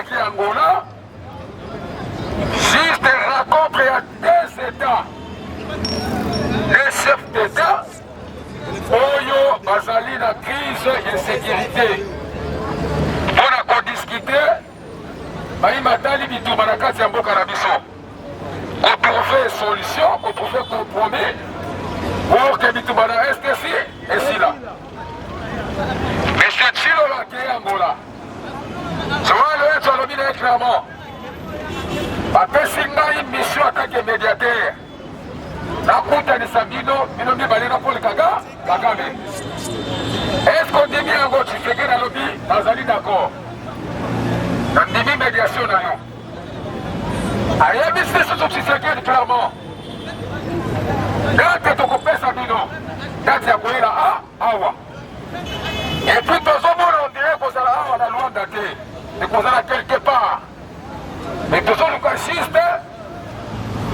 qui est Angola, juste rencontre à deux États, les chefs d'État, Oyo, Bazali, la crise et sécurité. On a discuté, Maïmatali, Bitouma, la carte Yamboka, la mission. On trouve solution, on trouve compromis pour que Bitouma, la reste ici et si là. Monsieur Chilo, là, qui est Angola. Je vois le être sur le milieu clairement. Apesi ngai mission en tant que médiateur. Nakutanisa bino mibale na Paul Kagame. Est-ce qu'on dit bien ngo Tshisekedi na lobi nazali d'accord? Nandimi médiation na yo. Ayebisi sur Tshisekedi clairement. Date tokopesa bino. Date ya koyela awa. Et puis tozomona on dirait kozala awa na Luanda te. Et kozala quelque part. Mais toujours le fasciste,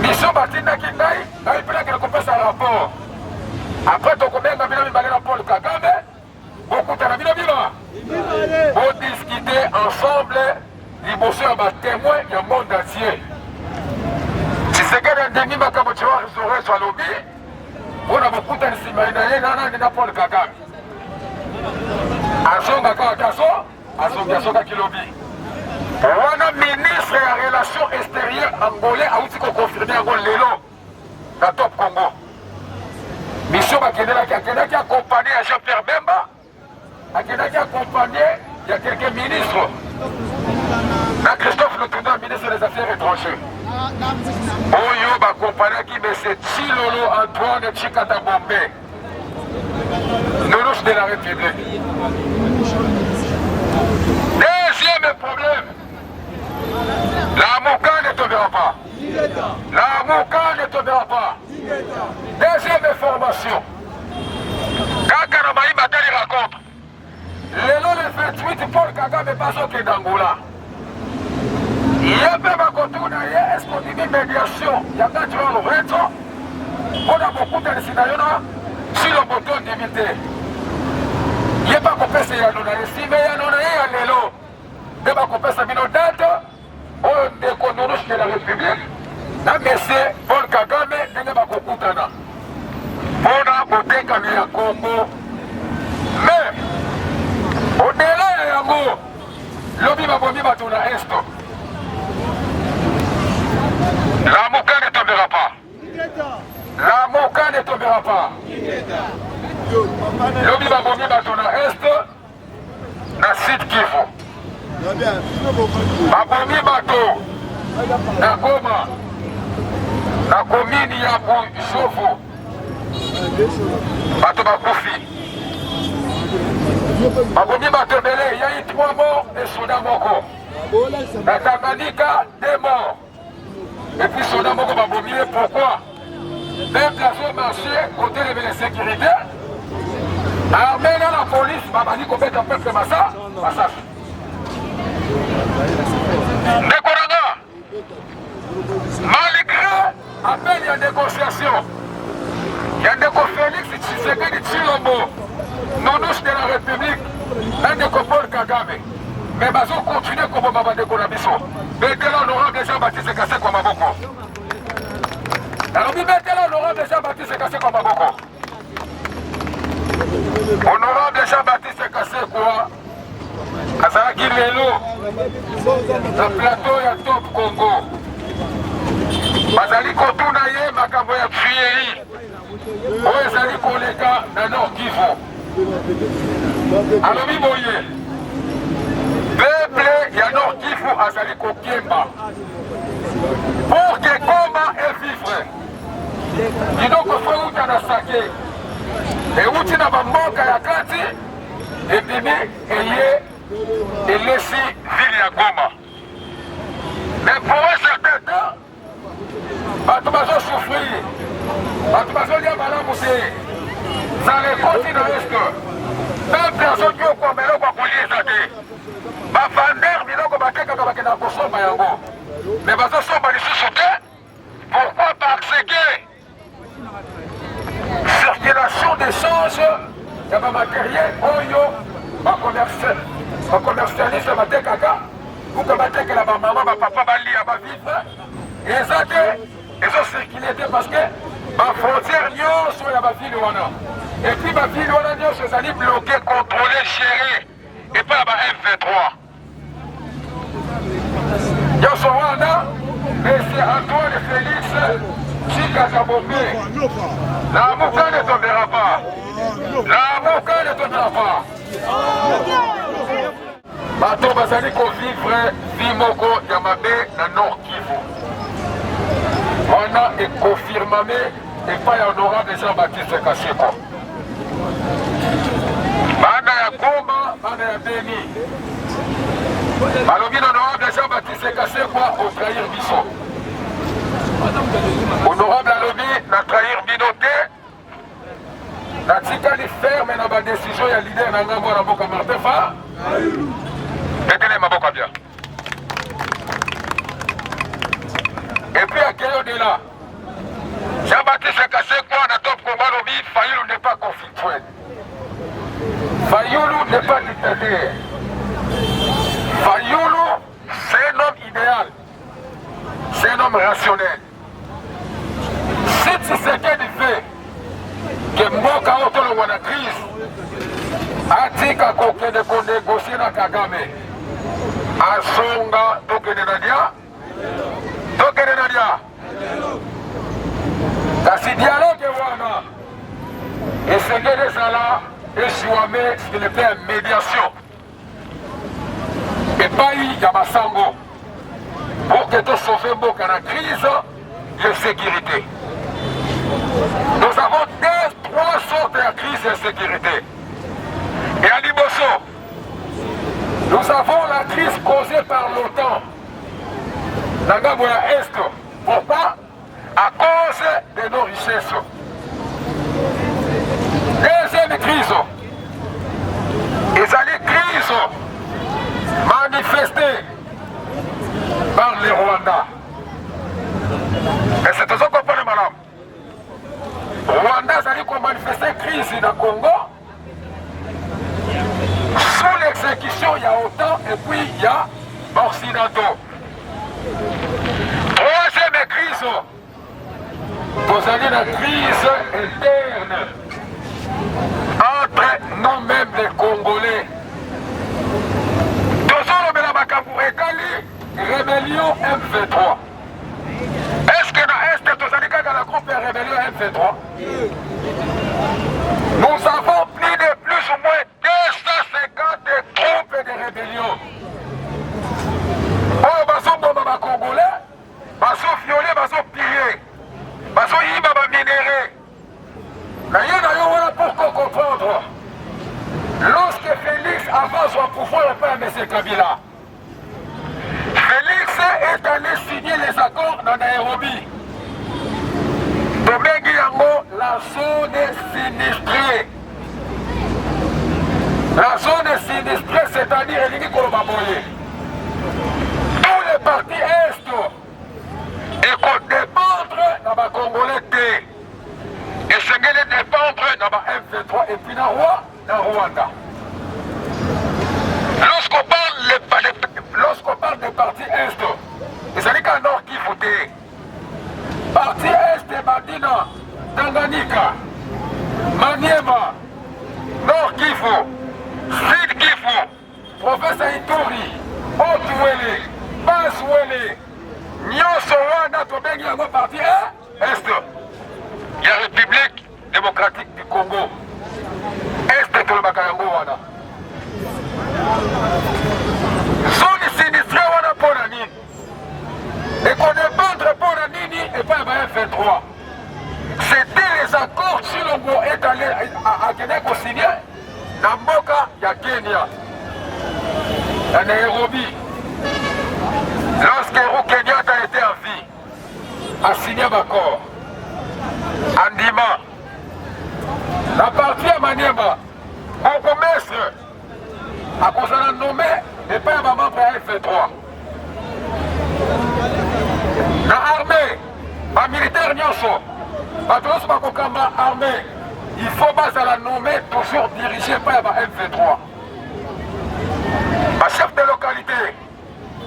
mission Batinda Kindai, il peut que le fasse un rapport. Après, tu connais la Paul Kagame, beaucoup de la pour discuter ensemble, l'émotion à témoin du monde entier. Si c'est qu'un demi Makamotua restaurer sur l'objet, on a beaucoup de Simaïna, Paul Kagame. Azonga Kilobi. On a ministre des Relations extérieures angolais a aussi confirmé Angol Lelo dans Top Congo. Mission Bakendela qui a accompagné à Jean-Pierre Bemba, qui a accompagné, il y a quelques ministres. Là, Christophe Lutunda, ministre des Affaires étrangères. Oyo accompagné qui M. Chilolo Antoine Chikata Bombé, Noulouche de la République. Deuxième problème. La Mouka ne tombera pas. La Mouka ne tombera pas. Deuxième information. Quand Karamaï Matali raconte, le 28 Paul Kagame n'est pas sorti d'Angola. Il y a même un contour d'ailleurs, est-ce qu'on dit médiation? Il y a quand tu vas le rétro, on a beaucoup de scénarios sur le bouton d'éviter. Il n'y a pas qu'on peut se y aller, si mais il y a l'élo. Il n'y a pas qu'on peut se y aller. On déconne de la République, na monsieur Paul Kagame n'est pas kokutana. On a voté Kamia Congo. Mais, au-delà de Yango, l'objet va bomber dans la Est. La Mouka ne tombera pas. La Mouka ne tombera pas. L'objet va bomber dans la Est, na site Kivu. Babomi bato na Goma na komini ya Busovo bato bakufi babomi bato ebele ya 3 morts et soda moko na Tanganyika 2 morts et puis soda moko babomi. Pourquoi? Peuple a marché côté de la sécurité armée dans la police babali kobeta peuple massacre. Nekoranga, malgré appel il y a négociation, il y a des Félix Tshisekedi Tshilombo, Noulouche de la République, un de Paul Kagame. Mais ils ont continué comme Mabadeko Nabiso. Mettez l'honorable Jean-Baptiste Kassé comme Maboko. Alors, mettez l'honorable Jean-Baptiste Kassé comme Maboko. Honorable Jean-Baptiste Kassé quoi? Azalaki lelo na plateau ya Top Congo bazali kotuna ye makambo ya tuyeyi oyo ezali koleka na Nord Kivu. Alobi boye peuple ya Nord Kivu azali kokemba pour que Goma evivre. Kidoko fo uta na sake euti na bamboka ya kati ebimi eye et laisser ville à Goma. Mais pour un certain temps, Batubazo souffrir, Batubazo lié à Malamoussé, ça les continue à l'Est. Même personne qui a quoi, mais là, on va couler ça. Bafander, mais là, on va faire comme un cochon, mais Bazo sombre les sous-sautés. Pourquoi? Parce que circulation d'échange, il y a un matériel, oyo, ma commercialiste ma tekaka pour que batekela bamama bapapa balia bavivre eza te ezocircule te parce que bafrontière nyonso ya bavile wana epuis bavile wana nyonso ezali bloqué contrôlé géré epai ya ba F23 nyonso wana Monsieur Antoine Félix Chika Bombe la Mouka ne tombera pas. La Mouka ne tombera pas. Bato bazali kovivre vie moko ya mabe na Nord Kivu. Wana ekonfirmame epai ya honorable Jean-Baptiste Kaseko. Bana ya Goma, bana ya Beni. Balobi na honorable Jean-Baptiste Kaseko otrahir biso. Honorable alobi na trahir bino te. Natikali ferme na ba décision ya leader na ngambo na mboka Martin Fa. Tekele maboka bien. Et puis à quel au-delà, Jean-Baptiste Kaseko na top combat lobi Fayulu n'est pas conflictuel. Fayulu n'est pas dictateur. Fayulu, c'est un homme idéal. C'est un homme rationnel. Si Tshisekedi fait que mboka otolo wana crise atika kokende konégocier na Kagame asonga tokende na dia kasi dialogue wana esengeli ezala esuame s'il est ya médiation epai ya basango pour que tosauve mboka na crise de sécurité. Nous avons trois sortes de crises de sécurité. Et à Liboso, nous avons la crise causée par l'OTAN. Dans la Est. Pourquoi? À cause de nos richesses. Deuxième crise. Ils allaient crise manifestée par les Rwandais. Et c'est tout ça qu'on peut madame. Rwanda a manifesté crise dans le Congo sous l'exécution il y a OTAN et puis il y a Occidentaux. Troisième crise, vous avez la crise interne entre nous-mêmes les Congolais. Toujours le Makambu Ekali, rébellion M23. Est-ce que dans l'Est, vous avez la groupe de rébellion M23? Nous avons plus de plus ou moins 250 troupes de rébellion. Oh, baso bomba ba Congolais, baso violé, baso pillé, baso yiba ba minéré. Voilà pour comprendre. Lorsque Félix avance au pouvoir, il pas M. Kabila. Félix est allé signer les accords dans Nairobi. Tobengi yango la zone sinistrée. La zone sinistrée, c'est-à-dire Elingi Kolobaboye. Tous les partis Est et qu'on dépendre dans ma Congolais T. Et ce qui les dépendre dans ma M23 et puis dans Rwanda. Lorsqu'on parle des partis Est, ils ont dit qu'un Nord qui foutait. Parti Est, Madina, Tanganyika, Maniema, Nord Kivu, Sud Kivu, Professeur Ituri, Haut-Ouélé, Basse-Ouélé, Nyonso wana tobengi yango parti Est. Il y a République démocratique du Congo. Est tolobaka yango wana. Zone sinistrée wana pona nini? Et qu'on ne pendre pona nini et pas F23. C'était les accords si l'Ongo est allé à Québec au signer dans Mboka ya Kenya, à Nairobi. Lorsque Uhuru Kenyatta était en vie, a signé l'accord. Andima, la partie à Maniema, on commence à cause de la nommé et pas un membre à F23. La armée, la militaire Nyonso, la armée, il faut pas la nommer toujours dirigée par la F23. La chef de localité,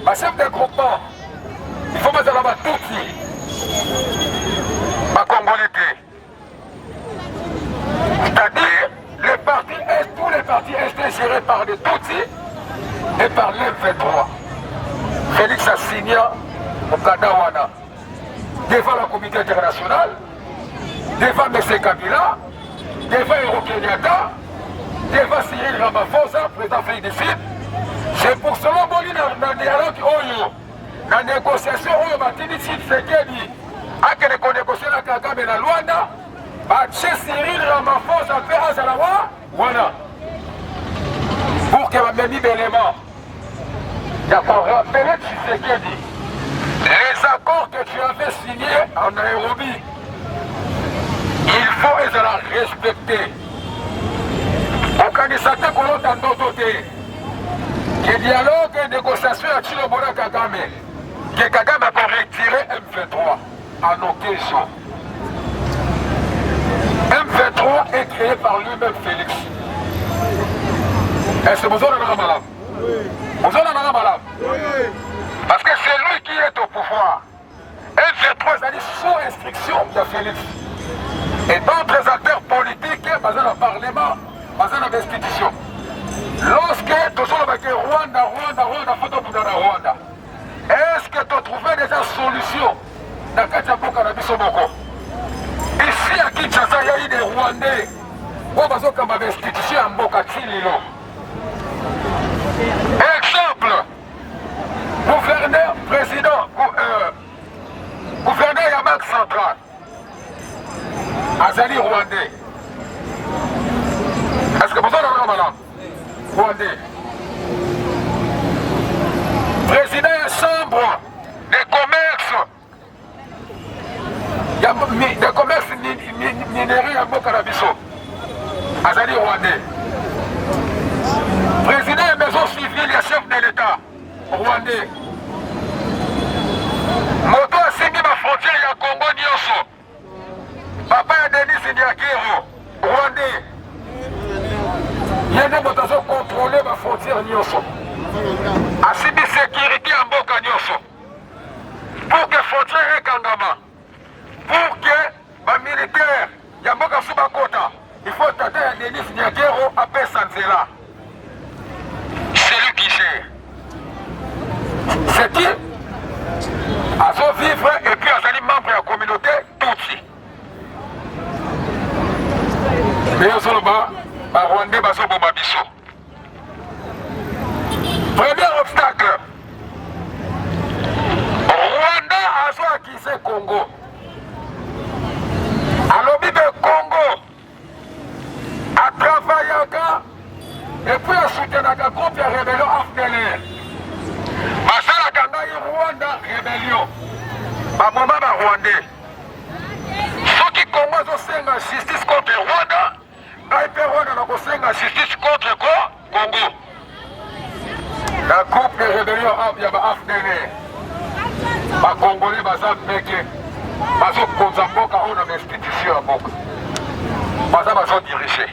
ma chef de groupement, il faut mettre là-bas Tutsi, ma congolité. C'est-à-dire, les partis Est, tous les partis étaient gérés par les Tutsi et par l'M23. Félix a signé au Kadawana devant la communauté internationale, devant M. Kabila, devant Uhuru Kenyatta, devant Cyril Ramaphosa, président Félix du Sud. C'est pour cela que dans le dialogue, dans la négociation, on a dit Tshisekedi, à que nous négocions la Kagame et la Luanda, chez Cyril Ramaphosa fait Azalawa, voilà. Pour que ma même élément, il y a pas rappelé Tshisekedi. Les accords que tu avais signés en Nairobi, il faut les respecter. Aucun de certains colons dans d'autres côtés. Le dialogue et négociation à Chilomona Kagame, que Kagame a retiré M23 en occasion. M23 est créé par lui-même Félix. Est-ce que vous en avez malade? Vous en avez malade? Parce que c'est lui qui est au pouvoir. M23, c'est-à-dire sous instruction de Félix. Et d'autres acteurs politiques, basés dans le Parlement, basés dans l'institution. Lorsque tout le monde dit Rwanda, Rwanda, est-ce que tu as trouvé déjà solution dans le Cannabis Moko? Ici à Kinshasa, il y a eu des Rwandais qui ont comme institution en Boka Tsililo. Exemple, gouverneur, président, gouverneur Yamak Central, Azali Rwandais. Est-ce que vous en avez malade? Rwandais. Président de la chambre des commerces minéraux à Mokarabiso. Azali Rwandais. Président de la maison civile et chef de l'État. Rwandais. Moto a signé ma frontière à Congo Nyoso. Papa a Denis Nyakero. Rwandais. Il y a des motos qui contrôlent ma frontière Nyoso. Asibi sécurité en Boka Nyoso. Pour que la frontière est Kangama. Pour que les militaires, Yamboka Subakota, il faut tenter à Denis Nyakero à Pessanzela. C'est lui qui gère. C'est qui? À son vivre et puis à salir membre de la communauté Tutsi. Mais au Soloba, à Rwanda, à Soboba Bisso. Premier obstacle. Rwanda a soit acquis Congo. Alors, Bibe Congo a travaillé et puis a soutenu le groupe de rébellion afghané. Masala Kangaï Rwanda rébellion. Baboma Rwandais. Ceux qui commencent à justice contre Rwanda, Rwanda a justice contre Congo. Le groupe de rébellion afghané. Les Congolais sont mekés. Ils sont conzamboka ou dans l'institution à Boka. Ils sont dirigés.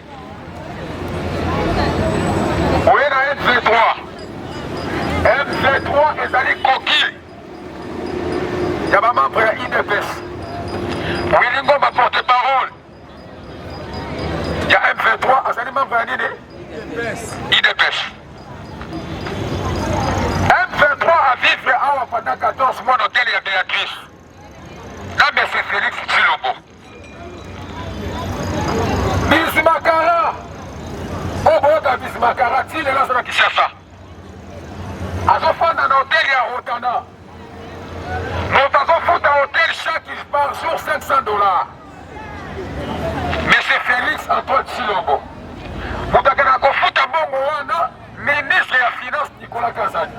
Oui, dans M23. M23 est allé coquille. Il y a un membre de l'IDPS. Willingo ma porte-parole. Il y a M23, est allé membre de l'IDPS. M23 a vécu pendant 14 mois dans lequel il y a Béatrice. Là, mais c'est Félix Tshilombo. Bismakara. Oboka Bismakara, il est là sur la Kinshasa. À ce moment dans l'hôtel, il y a Rotana. Nous avons fait un hôtel chaque par jour $500. Mais c'est Félix Antoine Tshilombo. Nous avons fait un bon moment, ministre de la Finance Nicolas Kazani.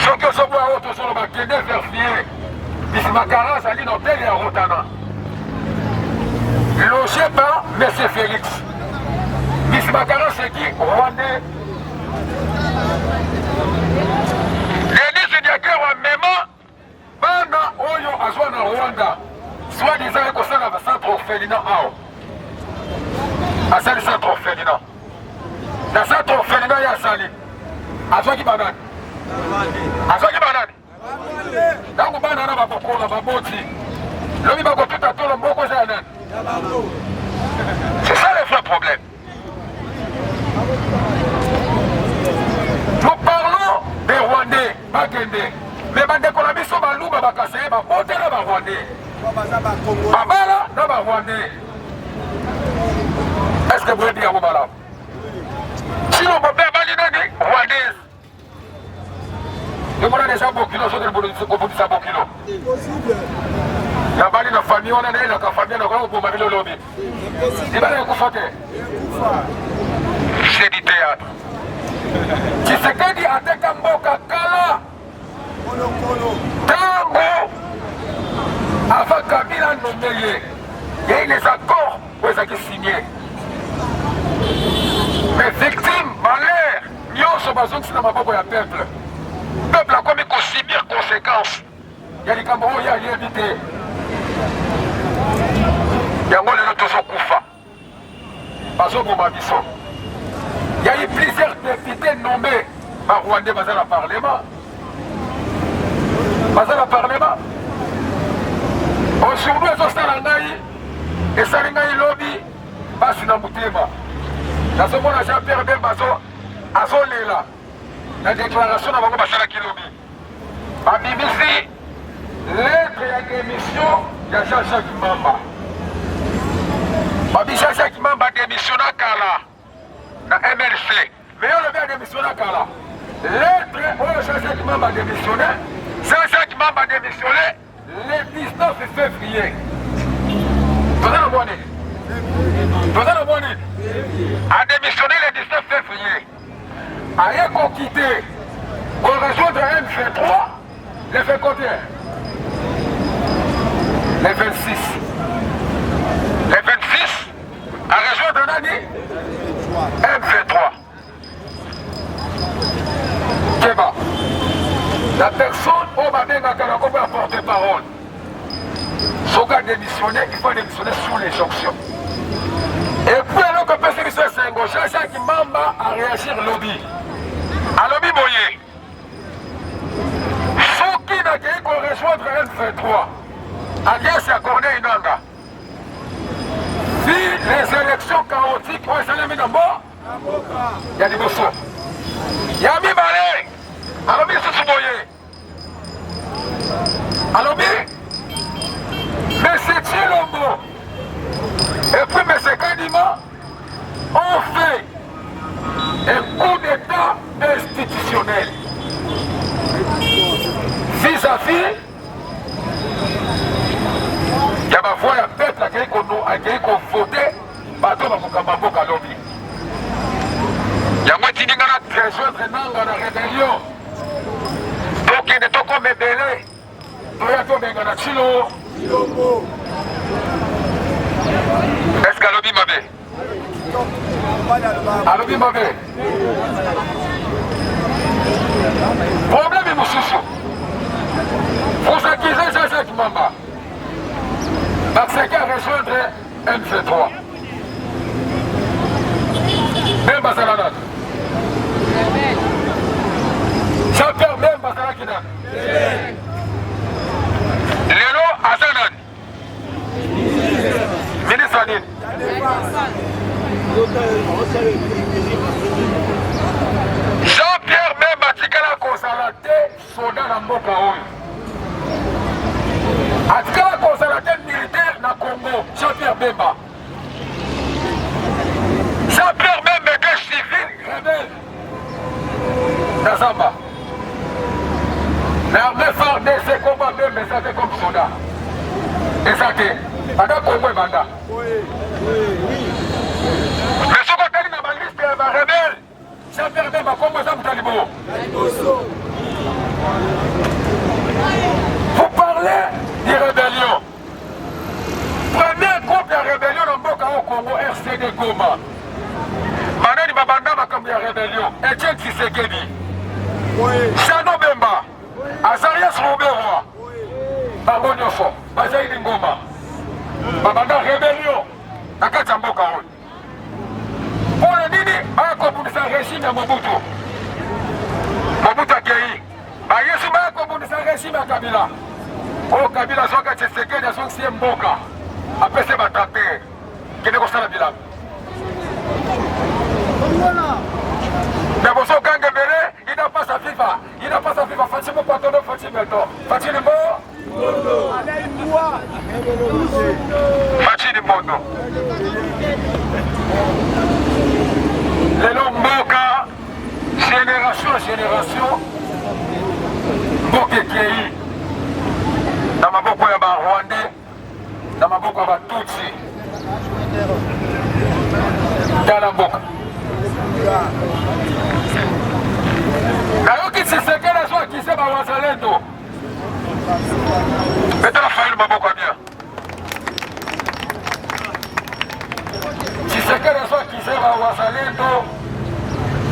Ce que ce soit autre sur le Makende vérifié, Bismakara, ça dit l'hôtel, il y a Rotana. Logé par M. Félix. Bismakara, c'est qui? Rwandais. Denis Nyakero a même bana oyo azwa na Rwanda. Soit disant que c'est le centre orphelinat. C'est le centre orphelinat. Dans le centre orphelinat, il y a Sali. azwaki banani ntango bana wana bakokola baboti lobi bakotuta tolo mboko eza ya nani? C'est ça le vrai problème. Nous parlons des Rwandais bakende mais bandeko na biso baluba bakaseye babotela barwandais babala na barwandais. Est-ce que vous voulez dire yango malamu? Sinon bobe abali nani rwandaise ekona deja bokilo soki kobundisa bokilo yabali na famille wana nayelaka famille nakola koboma bino lobi libala ekufa te. C'est du théâtre. Tshisekedi ateka mboka kala ntango ava Kabila nome ye yei les accords oyo ezalaki signé mais victime malheur nyonso bazongisi na maboko ya peuple akomi kosibir conséquence ya likambo oyo ayebi te. Yango lelo tozokufa bazoboma biso. Il y a eu plusieurs députés nommés par Rwandais dans le Parlement. Aujourd'hui, ils sont et Salingaï lobby, passe dans Moutema. Dans ce moment, Jean-Pierre Bembazo, à son là, la déclaration de Bango Bassalaki lobby. À BBC, lettre et démission, il y a Jean-Jacques Mamba. Jean-Jacques Mamba démissionne à Kala. Na MLC. Mais on avait démissionné à Kala. Lettre où Jean-Jacques Mamba a démissionné. Jean-Jacques Mamba a démissionné le 19 février. Vous avez le bonnet. A démissionné le 19 février. A quitté pour rejoindre M23. Les fait combien? Les 26. Les 26 a rejoindre l'année M23. Kéba. La personne au Mabenga Kalakoba a porté parole. Soka démissionné, il faut démissionner sous les sanctions. Et puis alors que P.C. Sengo, Jean-Jacques Mamba a réagi au lobby. À lobby Boye. Ceux qui n'a qu'à rejoindre M23, alias à Corneille Nanga. Si les élections chaotiques ont été mises en bord, il y a des bossons. Il y a mis balai. Alors, bien, c'est souboyé. Alors, bien, mais c'est Chilombo. Et puis, mais c'est Kadima, on fait un coup d'état institutionnel. Vis-à-vis, il y a ma voix, il y a peuple qui a voté, bateau va vous à lobby. Il y a moi qui dis que la rejoindre la rébellion. Donc il est encore mébélé. Il y a tout le monde Chilo. Est-ce qu'à lobby m'avait? À lobby m'avait. Problème est mon chouchou. Vous accusez Jean-Jacques Mamba. Parce qu'il a rejoindre M23. Même Basalanat. Jean-Pierre même Basalakina. Lélo Azanan. Ministre Anin. Jean-Pierre même Batikala Konsalate, soldat na mboka oyo. Atikala Konsalate militaire na Congo, Jean-Pierre Bemba. Jean-Pierre même était civil, rebelle. Nazamba. L'armée fardée, c'est combat même, mais ça fait comme soldat. Et ça fait, pendant Congo et Banda. Mais ce qu'on a dit dans ma liste, c'est un rebelle. Jean-Pierre Bemba, Congo, ça vous talibou. Vous parlez de rébellion. Premier groupe de rébellion dans Mboka au Congo, RCD Goma. Manani Babanda Makambi ya rébellion. Etienne Tshisekedi. Chano Bemba. Azarias Roberwa. Bango Nyofo. Bazaïdi Ngoma. Babanda rébellion. Nakati Mboka oyo. Pour le nini, ayakobundisa régime ya Mobutu. Mobutu akei bayesu bakobundisa régime ya Kabila oyo Kabila azwaka Tshisekedi azongisi ye mboka apesi batracteur kende kosala bilanga Daboso Kangembele, il n'a pas sa FIFA. Il n'a pas sa FIFA. Fatima Patono, Fatima Belto. Fatima Mo. Fatima Mono. Les Lomboka, génération à génération, Mboke Kei, dans ma boko ya ba Rwandais, dans ma boko ya ba Tutsi, dans la Mboka. Nayoki Tshisekedi azo akise bawazalendo betala faili maboko bien Tshisekedi azo akise bawazalendo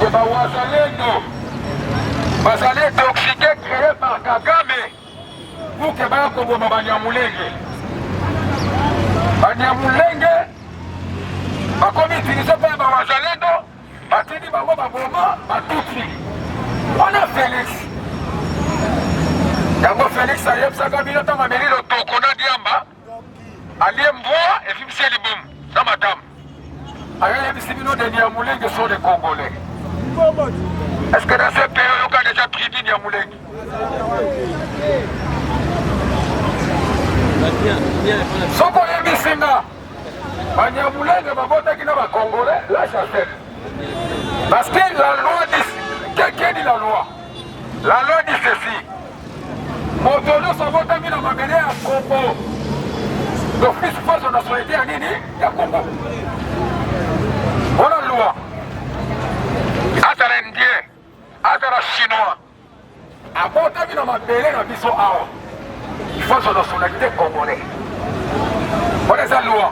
ke bawazalendo bazali intoxiqué créé par Kagame pour ke baya koboma Banyamulenge bakomi utilize mpe bawazalendo batindi bango baboma batuti wana Félix yango Félix ayebisaka bino ntango ameli lotoko na diamba alie mvwa efimisi libumu na madamu ayebisi bino de Nyamulenge sont des Congolais. Est-ce que dans ce pays on a déjà traité Nyamulenge? Soko yebisi nga Banyamulenge babotaki na Congolais la chasette. Parce que la loi dit, quelqu'un dit la loi. La loi dit ceci. Motono s'avotami na mabele ya Congo. L'office face de nationalité à Nini, ya Congo. Voilà la loi. Atara indien, atara chinois. Abotami na mabele na biso awa. Face de nationalité congolais. Voilà la loi.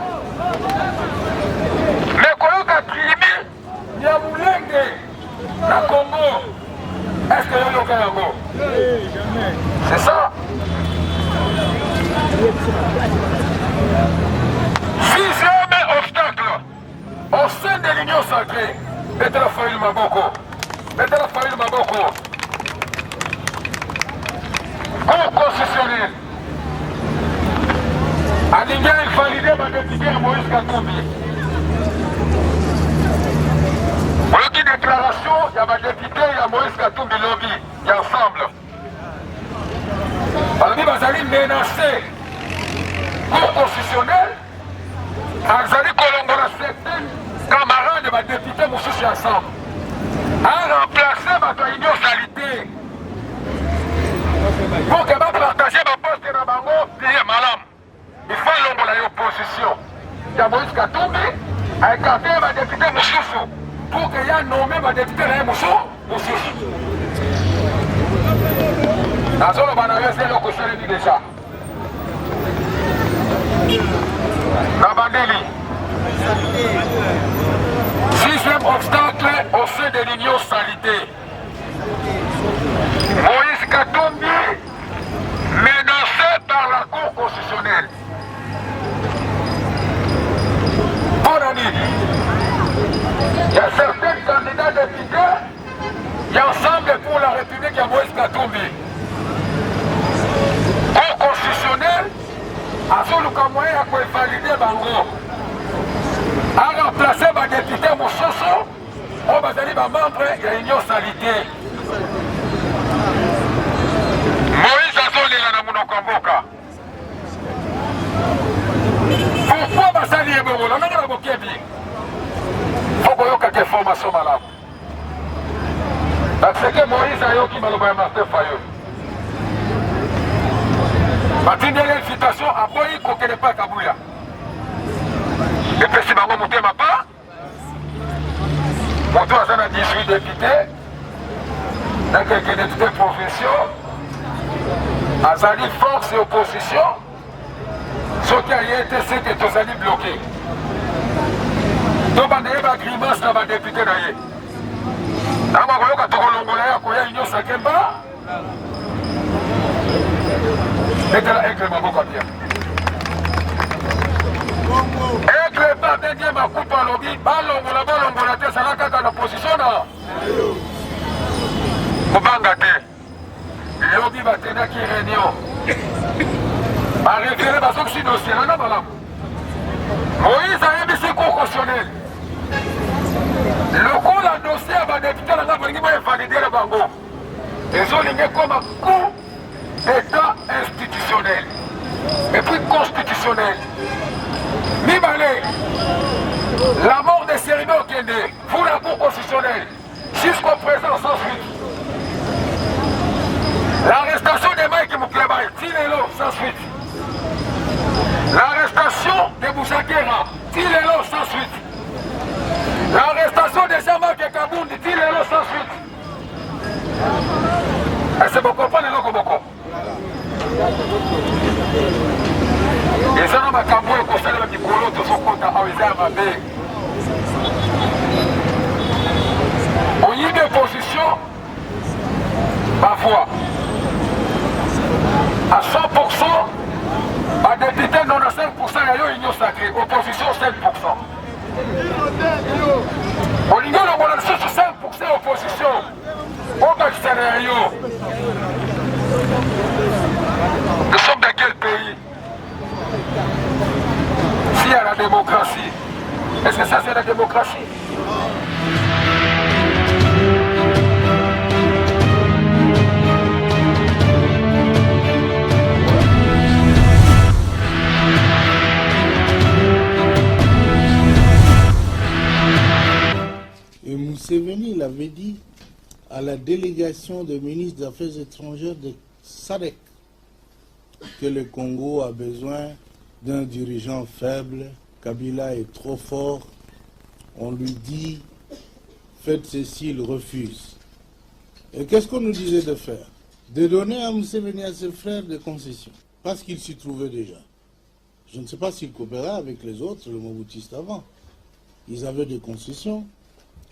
Mais koyoka tribu Nyamulenge na Congo, est-ce que y a yoka yango? C'est ça. Sixième obstacle au sein de l'Union sacrée. Betela Fayulu Maboko. Betela Fayulu Maboko. Cour constitutionnelle. Alingi invalidé ma député Moïse Katumbi. Oyoki déclaration ya badepute ya Moïse Katumbi lobi ya ensemble balobi bazali menacé cour constitutionnelle azali kolongola certains camarades de badepute mosusu ya ensemble aremplace bato ya union salité pour ke bapartage baposte na bango bien malamu ifa longola ya opposition ya Moïse Katumbi aekarte badepute mosusu pour que y a nommé ma député na Moussou mosusu nazolo banayo ese eloko esalemi déjà na bandeli. Sixième obstacle au sein de l'union salité. Moïse Katumbi menacé par la cour constitutionnelle. Bonne année. Il y a certains candidats députés qui ensemble pour la République à Moïse Katumbi. Cour constitutionnelle, à ce moyen à quoi valider Bango. A remplacé ma député Moussoso, on va aller membre de l'Union salité. Moïse Azoli na Munokamboka. Pourquoi Basali et Bobo? On a la Bokebi. Faut que tu aies formation malade. Parce que Moïse a eu qui m'a le Martin Fayot. Martin de l'invitation à Boyi qu'on ne connaît pas Kabouya. Et puis si Bango Mouté m'a pas, Mouté a 18 députés, dans quelques députés profession, Azali force et opposition, ce qui a été c'est que tous allés bloqués. Donc, on a eu une grimace dans ma députée. On a eu une union sakemba. Et là, aigle m'a beaucoup bien. Aigle pas bien ma coupe à lobby. Balongola, balongola, c'est la carte de l'opposition. kobanga te lobi batendaki réunion barefere bazokisi dossier nana malamu Moïse ayebisi cour constitutionnel lokola dossier ya badepute nanga balingi baevalidere bango ezolingi ekoma cour d'état institutionnel et puis constitutionnel mibale la mort de Séribé Okende pour la cour constitutionnelle jusqu'au présent sans suite. L'arrestation de Mike Moukleba, Tilelo sans suite. L'arrestation de Bouchakera, Tilelo sans suite. L'arrestation de Jean-Marc Kaboundi, Tilelo sans suite. Et c'est beaucoup, pas les locaux beaucoup. Et ça n'a pas qu'à moi, qu'on fait le petit colo, tout son compte à Aouizar Mabé. On y a des positions, parfois, à 100%, à député 95%, il y a une union sacrée, opposition 5%. Au niveau de la 5% opposition, au extérieur. Nous sommes dans quel pays? S'il y a la démocratie, est-ce que ça c'est la démocratie? Et Museveni l'avait dit à la délégation des ministres des Affaires étrangères de SADC que le Congo a besoin d'un dirigeant faible. Kabila est trop fort. On lui dit faites ceci, il refuse. Et qu'est-ce qu'on nous disait de faire? De donner à Museveni et à ses frères des concessions, parce qu'il s'y trouvait déjà. Je ne sais pas s'il coopérait avec les autres, le Mobutistes avant. Ils avaient des concessions.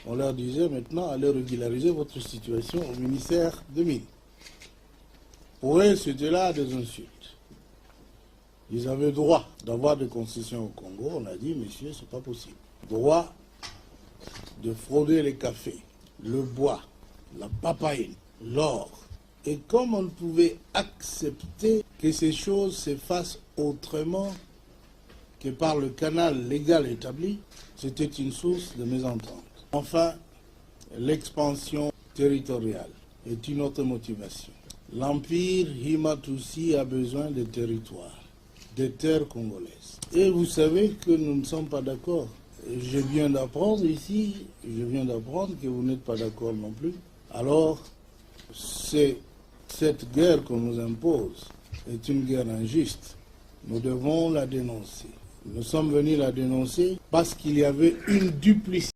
On leur disait maintenant, allez régulariser votre situation au ministère de Mines. Pour eux, c'était là des insultes. Ils avaient droit d'avoir des concessions au Congo. On a dit, messieurs, c'est pas possible. Droit de frauder les cafés, le bois, la papaye, l'or. Et comme on ne pouvait accepter que ces choses se fassent autrement que par le canal légal établi, c'était une source de mésentente. Enfin, l'expansion territoriale est une autre motivation. L'empire Himatusi a besoin de territoires, des terres congolaises. Et vous savez que nous ne sommes pas d'accord. Je viens d'apprendre ici, que vous n'êtes pas d'accord non plus. Alors, cette guerre qu'on nous impose est une guerre injuste. Nous devons la dénoncer. Nous sommes venus la dénoncer parce qu'il y avait une duplicité.